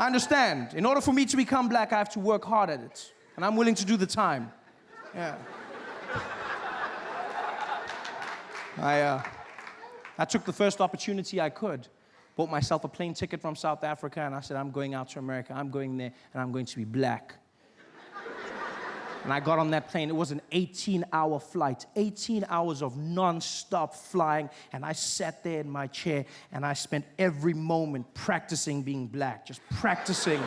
I understand. In order for me to become black, I have to work hard at it. And I'm willing to do the time. Yeah. I took the first opportunity I could. Bought myself a plane ticket from South Africa, and I said, I'm going out to America. I'm going there, and I'm going to be black. And I got on that plane. It was an 18-hour flight, 18 hours of non-stop flying, and I sat there in my chair, and I spent every moment practicing being black, just practicing.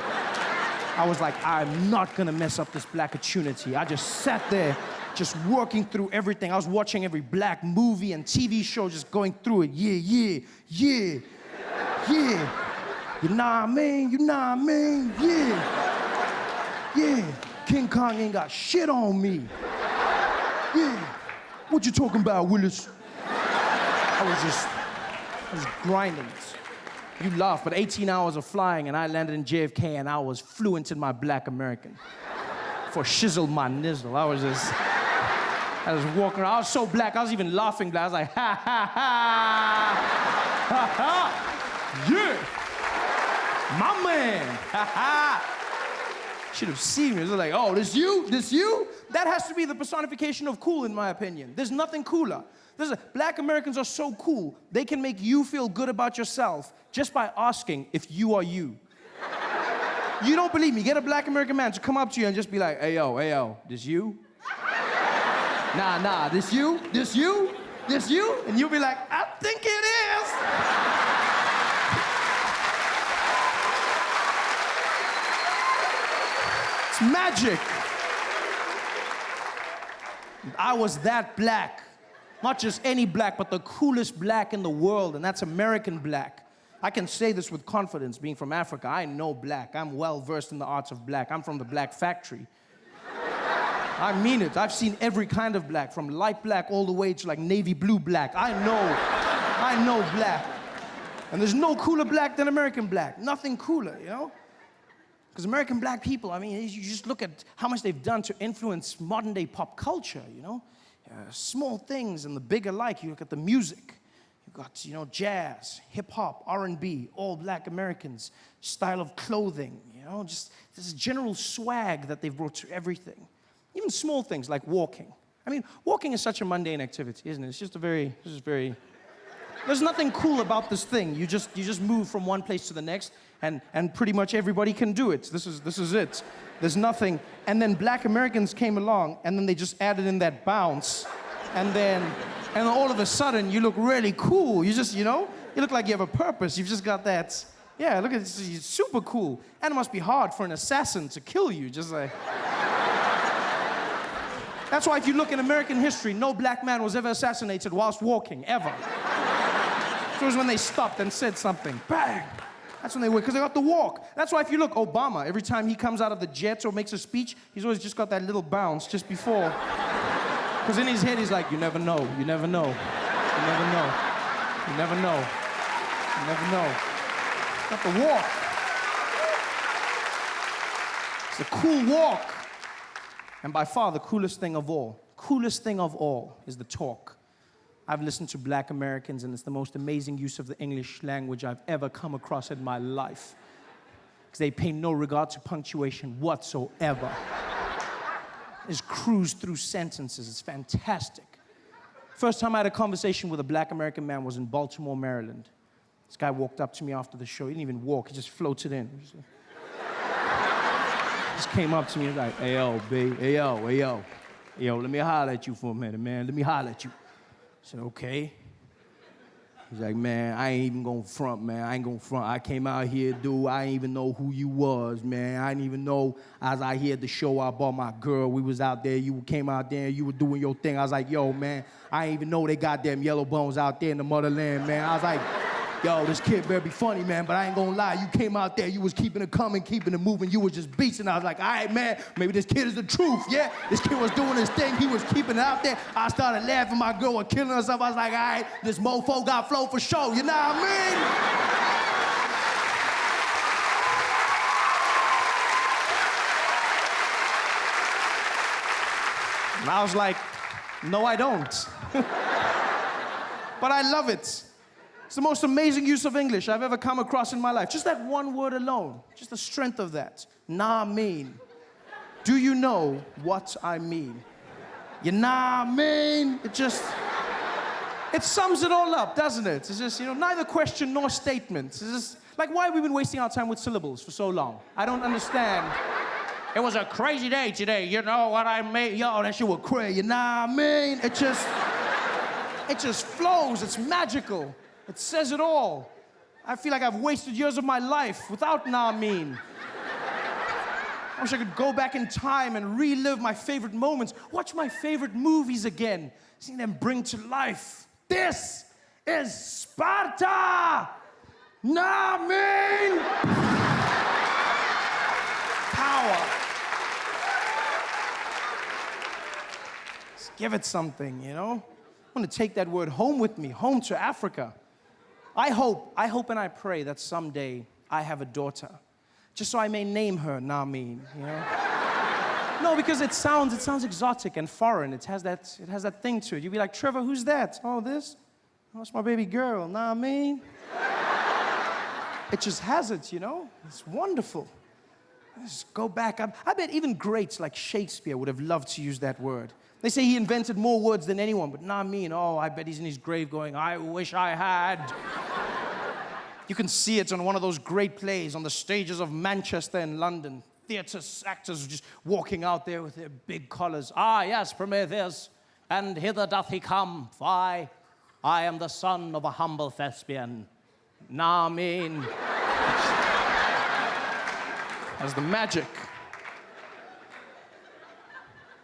I was like, I'm not gonna mess up this black opportunity. I just sat there, just working through everything. I was watching every black movie and TV show, just going through it. Yeah. You know what I mean? Yeah. King Kong ain't got shit on me. Yeah. What you talking about, Willis? I was grinding. You laugh, but 18 hours of flying, and I landed in JFK, and I was fluent in my black American. For shizzle my nizzle. I was walking around. I was so black, I was even laughing black. I was like, ha, ha, ha. Yeah. My man. Ha, ha. Should have seen me. It was like, oh, this you? That has to be the personification of cool, in my opinion. There's nothing cooler. Black Americans are so cool, they can make you feel good about yourself just by asking if you are you. You don't believe me? Get a black American man to come up to you and just be like, hey, yo, this you? Nah, this you? And you'll be like, I think it is. It's magic. I was that black. Not just any black, but the coolest black in the world, and that's American black. I can say this with confidence, being from Africa. I know black. I'm well-versed in the arts of black. I'm from the black factory. I mean it. I've seen every kind of black, from light black all the way to like navy blue black. I know black. And there's no cooler black than American black. Nothing cooler, you know? Because American black people, I mean, you just look at how much they've done to influence modern-day pop culture, you know? Small things and the big alike. You look at the music. You've got, you know, jazz, hip-hop, R&B, all black Americans, style of clothing, you know, just this general swag that they've brought to everything. Even small things like walking. I mean, walking is such a mundane activity, isn't it? It's just there's nothing cool about this thing. You just move from one place to the next, and pretty much everybody can do it. This is it. There's nothing. And then black Americans came along, and then they just added in that bounce, and then all of a sudden you look really cool. You just, you know, you look like you have a purpose. You've just got that. Yeah, look at this. It's super cool. And it must be hard for an assassin to kill you, just like. That's why if you look in American history, no black man was ever assassinated whilst walking, ever. It was when they stopped and said something. Bang! That's when they were, because they got to walk. That's why if you look, Obama, every time he comes out of the jet or makes a speech, he's always just got that little bounce just before. Because in his head, he's like, you never know. You never know. You never know. You never know. You never know. Got to walk. It's a cool walk. And by far, the coolest thing of all is the talk. I've listened to black Americans, and it's the most amazing use of the English language I've ever come across in my life. Because they pay no regard to punctuation whatsoever. Just cruise through sentences. It's fantastic. First time I had a conversation with a black American man was in Baltimore, Maryland. This guy walked up to me after the show. He didn't even walk. He just floated in. Just came up to me and was like, hey, yo, B, hey, yo, let me holler at you for a minute, man. Let me holler at you. I said, okay. He's like, man, I ain't even gonna front, man. I ain't gonna front. I came out here, dude. I ain't even know who you was, man. I didn't even know I was out here at the show. I bought my girl. We was out there. You came out there. You were doing your thing. I was like, yo, man, I ain't even know they goddamn yellow bones out there in the motherland, man. I was like, yo, this kid better be funny, man, but I ain't gonna lie. You came out there, you was keeping it coming, keeping it moving. You was just beasting. I was like, all right, man, maybe this kid is the truth, yeah? This kid was doing his thing. He was keeping it out there. I started laughing. My girl was killing herself. I was like, all right, this mofo got flow for sure. You know what I mean? And I was like, no, I don't. But I love it. It's the most amazing use of English I've ever come across in my life. Just that one word alone, just the strength of that. Nah mean. Do you know what I mean? You nah mean? It sums it all up, doesn't it? It's just, neither question nor statement. It's just, like, why have we been wasting our time with syllables for so long? I don't understand. It was a crazy day today, you know what I mean? Yo, that shit was crazy, you know what I mean? It just flows, it's magical. It says it all. I feel like I've wasted years of my life without nah mean. I wish I could go back in time and relive my favorite moments, watch my favorite movies again, seeing them bring to life. This is Sparta! Nah mean! Power. Just give it something, I want to take that word home with me, home to Africa. I hope and I pray that someday I have a daughter, just so I may name her Namin, No, because it sounds exotic and foreign. It has that thing to it. You'd be like, Trevor, who's that? Oh, this? Oh, it's my baby girl, Namin. It just has it, It's wonderful. Just go back. I bet even greats like Shakespeare would have loved to use that word. They say he invented more words than anyone, but not me. Oh, I bet he's in his grave going, I wish I had. You can see it on one of those great plays on the stages of Manchester and London. Theatre actors just walking out there with their big collars. Ah, yes, Prometheus, and hither doth he come. I am the son of a humble thespian. Nah, mean. That's the magic.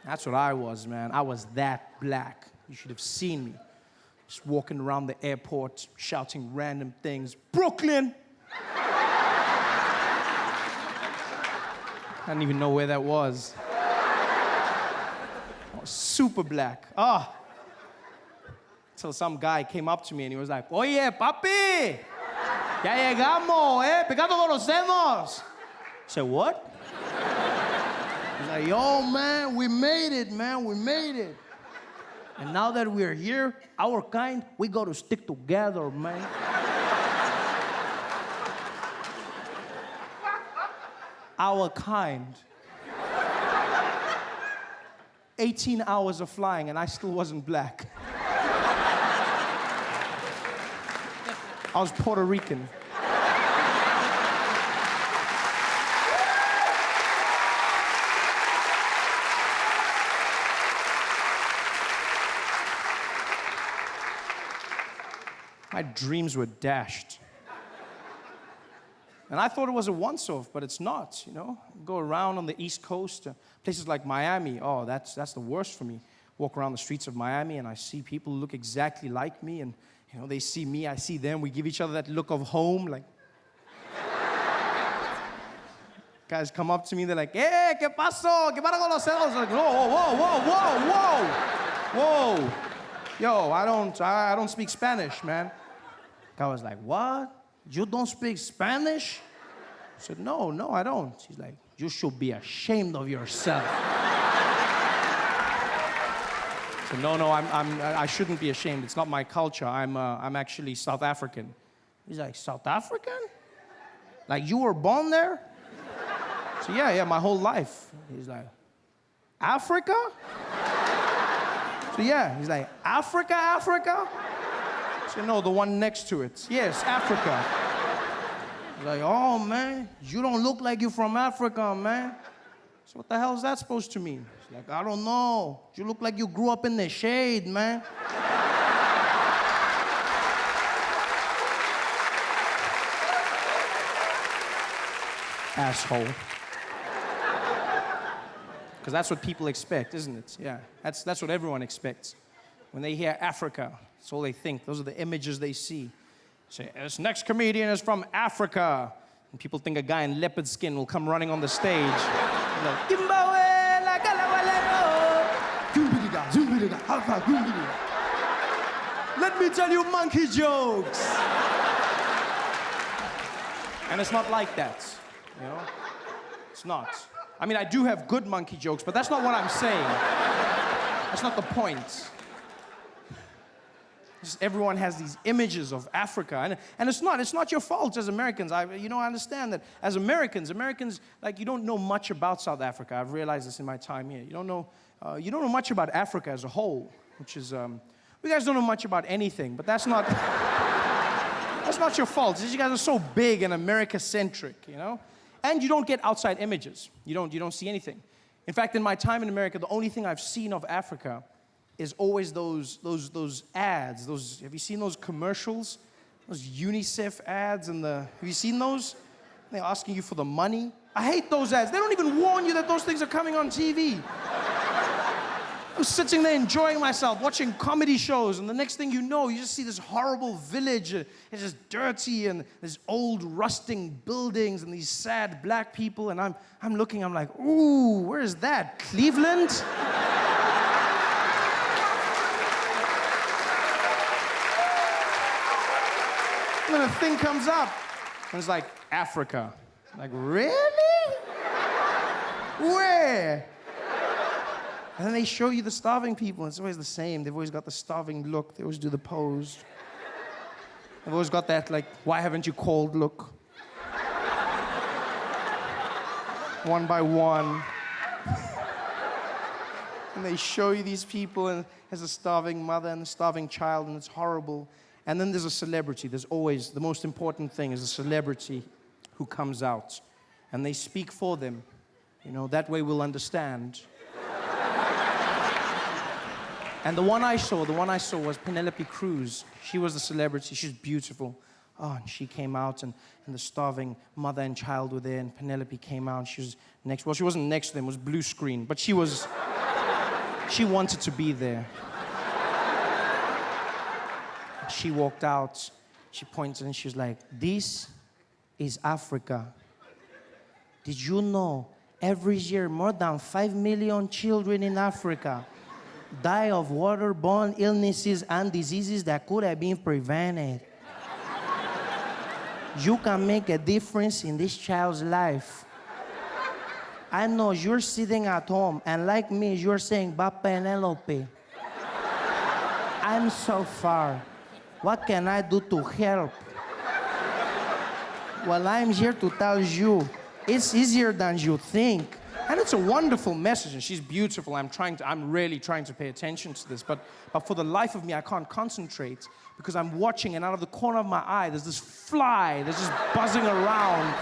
That's what I was, man. I was that black. You should have seen me. Just walking around the airport, shouting random things. Brooklyn! I didn't even know where that was. I was super black. Until some guy came up to me and he was like, Oye, papi! Ya llegamos, Pecado conocemos. I said, what? He's like, yo, man, we made it, man, we made it. And now that we're here, our kind, we got to stick together, man. Our kind. 18 hours of flying and I still wasn't black. I was Puerto Rican. My dreams were dashed. And I thought it was a once-off, but it's not, Go around on the East Coast, places like Miami. Oh, that's the worst for me. Walk around the streets of Miami and I see people who look exactly like me and, they see me, I see them. We give each other that look of home, like. Guys come up to me, they're like, hey, ¿qué pasó? ¿Qué para con los celos? Like, whoa. Yo, I don't speak Spanish, man. Guy was like, what? You don't speak Spanish? I said, no, I don't. He's like, you should be ashamed of yourself. I said, no, I shouldn't be ashamed. It's not my culture. I'm actually South African. He's like, South African? Like you were born there? So yeah, my whole life. He's like, Africa? So yeah, he's like, Africa? I said, no, the one next to it. Yes, Africa. He's like, oh, man, you don't look like you're from Africa, man. So what the hell is that supposed to mean? He's like, I don't know. You look like you grew up in the shade, man. Asshole. Because that's what people expect, isn't it? Yeah, that's what everyone expects. When they hear Africa, that's all they think. Those are the images they see. Say, this next comedian is from Africa. And people think a guy in leopard skin will come running on the stage. Like, let me tell you monkey jokes. And it's not like that, It's not. I mean, I do have good monkey jokes, but that's not what I'm saying. That's not the point. Just everyone has these images of Africa, and it's not your fault as Americans. I understand that as Americans, like, you don't know much about South Africa. I've realized this in my time here. You don't know much about Africa as a whole, which is, you guys don't know much about anything, but that's not your fault. It's just you guys are so big and America-centric, and you don't get outside images. You don't see anything. In fact, in my time in America, the only thing I've seen of Africa is always those ads. Have you seen those commercials? Those UNICEF ads have you seen those? They're asking you for the money. I hate those ads. They don't even warn you that those things are coming on TV. I was sitting there enjoying myself, watching comedy shows, and the next thing you know, you just see this horrible village. It's just dirty, and there's old rusting buildings, and these sad black people, and I'm looking, I'm like, ooh, where is that? Cleveland? And then a thing comes up, and it's like, Africa. Like, really? Where? And then they show you the starving people, and it's always the same. They've always got the starving look. They always do the pose. They've always got that, like, why haven't you called look? One by one. And they show you these people, and there's a starving mother and a starving child, and it's horrible. And then there's a celebrity. There's always, the most important thing is a celebrity who comes out. And they speak for them. That way we'll understand. And the one I saw was Penelope Cruz. She was the celebrity. She's beautiful. Oh, and she came out, and the starving mother and child were there, and Penelope came out. She was next. Well, she wasn't next to them. It was blue screen. But she wanted to be there. She walked out, she pointed, and she was like, this is Africa. Did you know every year more than 5 million children in Africa die of waterborne illnesses and diseases that could have been prevented? You can make a difference in this child's life. I know you're sitting at home, and like me, you're saying, "Ba Penelope, I'm so far. What can I do to help?" Well, I'm here to tell you, it's easier than you think. And it's a wonderful message, and she's beautiful. I'm really trying to pay attention to this, but for the life of me, I can't concentrate because I'm watching, and out of the corner of my eye, there's this fly that's just buzzing around.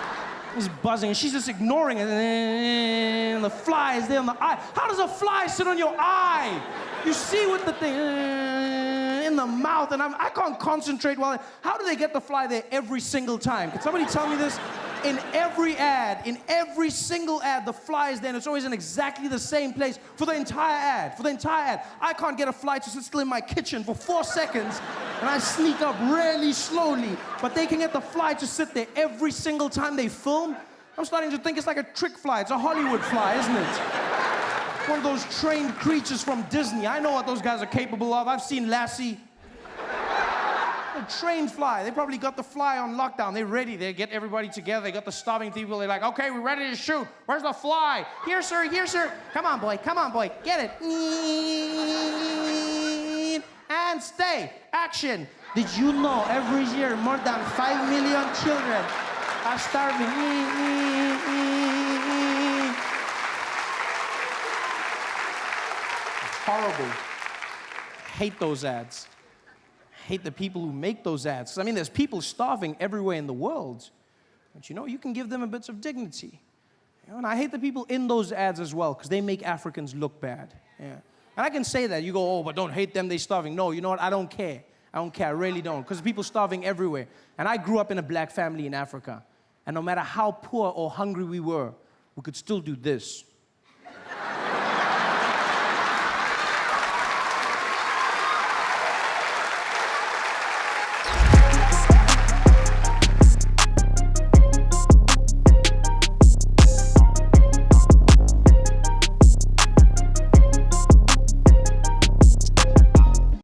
It's buzzing, and she's just ignoring it, and the fly is there on the eye. How does a fly sit on your eye? You see with the thing in the mouth, and I can't concentrate how do they get the fly there every single time? Can somebody tell me this? In every single ad, the fly is there, and it's always in exactly the same place for the entire ad. I can't get a fly to sit still in my kitchen for 4 seconds, and I sneak up really slowly, but they can get the fly to sit there every single time they film. I'm starting to think it's like a trick fly. It's a Hollywood fly, isn't it? One of those trained creatures from Disney. I know what those guys are capable of. I've seen Lassie. A trained fly. They probably got the fly on lockdown. They're ready. They get everybody together. They got the starving people. They're like, okay, we're ready to shoot. Where's the fly? Here, sir. Here, sir. Come on, boy. Get it. And stay. Action. Did you know every year more than 5 million children are starving? Horrible. Hate those ads. Hate the people who make those ads. There's people starving everywhere in the world. But you can give them a bit of dignity. And I hate the people in those ads as well, because they make Africans look bad. Yeah. And I can say that. You go, oh, but don't hate them, they're starving. No, you know what? I don't care. I really don't. Because people starving everywhere. And I grew up in a black family in Africa. And no matter how poor or hungry we were, we could still do this.